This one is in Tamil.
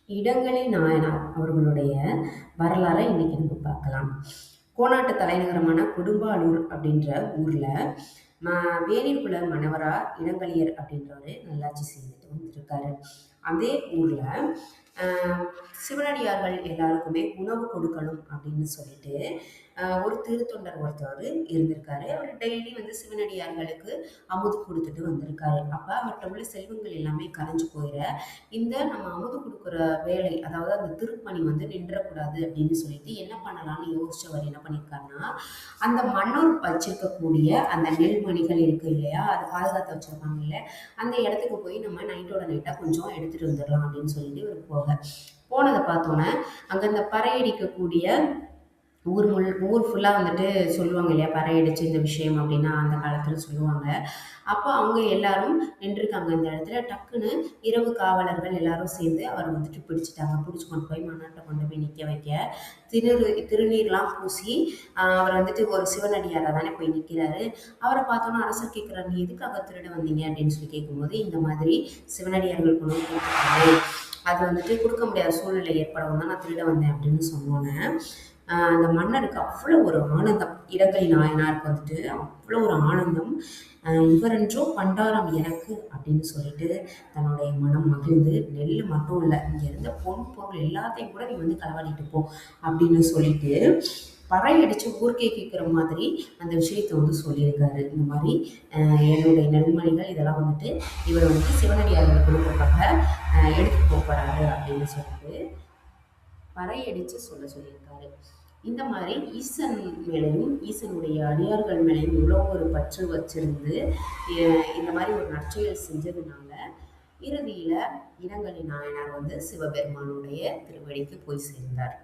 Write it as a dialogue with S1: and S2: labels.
S1: இடங்களி நாயனார் அவர்களுடைய வரலாறை இன்னைக்கு நம்ம பார்க்கலாம். கோனாட்டு தலைநகரமான கொடும்பாளூர் அப்படின்ற ஊர்ல வேணிற்குல மணவரா இடங்களியர் அப்படின்றவரு நல்லாட்சி செய்துட்டு வந்திருக்காரு. அதே ஊர்ல சிவனடியார்கள் எல்லாருக்குமே உணவு கொடுக்கணும் அப்படின்னு சொல்லிட்டு ஒரு திருத்தொண்டர் ஒருத்தவர் இருந்திருக்காரு. அவர் டெய்லி சிவனடியார்களுக்கு அமுது கொடுத்துட்டு வந்திருக்காரு. அப்ப அவர்கிட்ட உள்ள செல்வங்கள் எல்லாமே கரைஞ்சு போயிட இந்த நம்ம அமுது கொடுக்குற வேலை, அதாவது அந்த திருப்பணி நின்றக்கூடாது அப்படின்னு சொல்லிட்டு என்ன பண்ணலாம்னு யோசிச்சவர் என்ன பண்ணியிருக்காருன்னா, அந்த மன்னூர் வச்சிருக்கக்கூடிய அந்த நெல்மணிகள் இருக்கு இல்லையா, அதை பாதுகாத்து வச்சிருப்பாங்க இல்ல, அந்த இடத்துக்கு போய் நம்ம நைட்டோட நைட்டா கொஞ்சம் எடுத்துட்டு வந்துடலாம் அப்படின்னு சொல்லிட்டு இவர் போனதை பார்த்தோன்னே அங்க இந்த பறையடிக்கக்கூடிய ஊர் ஃபுல்லாக சொல்லுவாங்க இல்லையா, பறையடிச்சு இந்த விஷயம் அப்படின்னா அந்த காலத்தில் சொல்லுவாங்க. அப்போ அவங்க எல்லாரும் நின்றுருக்காங்க இந்த இடத்துல. டக்குன்னு இரவு காவலர்கள் எல்லாரும் சேர்ந்து அவரை பிடிச்சிட்டாங்க. பிடிச்சி கொண்டு போய் மன்னாட்டை கொண்டு போய் நிற்க வைக்க திருநீர்லாம் பூசி அவர் ஒரு சிவனடியாராக தானே போய் நிற்கிறாரு. அவரை பார்த்தோன்னா அரசர் கேட்குறாரு, நீ எதுக்காக திருட வந்தீங்க அப்படின்னு சொல்லி கேட்கும்போது, இந்த மாதிரி சிவனடியார்கள் கொண்டு கொடுத்துருக்காரு, அது கொடுக்க முடியாத சூழ்நிலை ஏற்படவும் தான் நான் திருட வந்தேன் அப்படின்னு சொன்னோன்னே அந்த மன்னருக்கு அவ்வளோ ஒரு ஆனந்தம். இடங்களி நாயனாருக்கு அவ்வளோ ஒரு ஆனந்தம். இவரென்றோ பண்டாரம் எனக்கு அப்படின்னு சொல்லிட்டு தன்னுடைய மனம் மகிழ்ந்து, நெல் மட்டும் இல்லை, இங்க இருந்த பொருள் எல்லாத்தையும் கூட நீ களவாடிட்டு போ அப்படின்னு சொல்லிட்டு பறையடிச்சு ஊர்க்கே கேட்குற மாதிரி அந்த விஷயத்தை சொல்லியிருக்காரு. இந்த மாதிரி என்னுடைய நெல்மணிகள் இதெல்லாம் இவர் சிவனடியார்கள் கொடுக்கறதுக்காக எடுத்துட்டு போறாரு அப்படின்னு சொல்லிட்டு பறையடிச்சு சொல்லியிருக்காரு. இந்த மாதிரி ஈசன் மேலையும் ஈசனுடைய அடியார்கள் மேலையும் இவ்வளோ ஒரு பற்று வச்சிருந்து இந்த மாதிரி ஒரு நற்செயல் செஞ்சதுனால இறுதியில இடங்களி நாயனார் சிவபெருமானுடைய திருவடிக்கு போய் சேர்ந்தார்.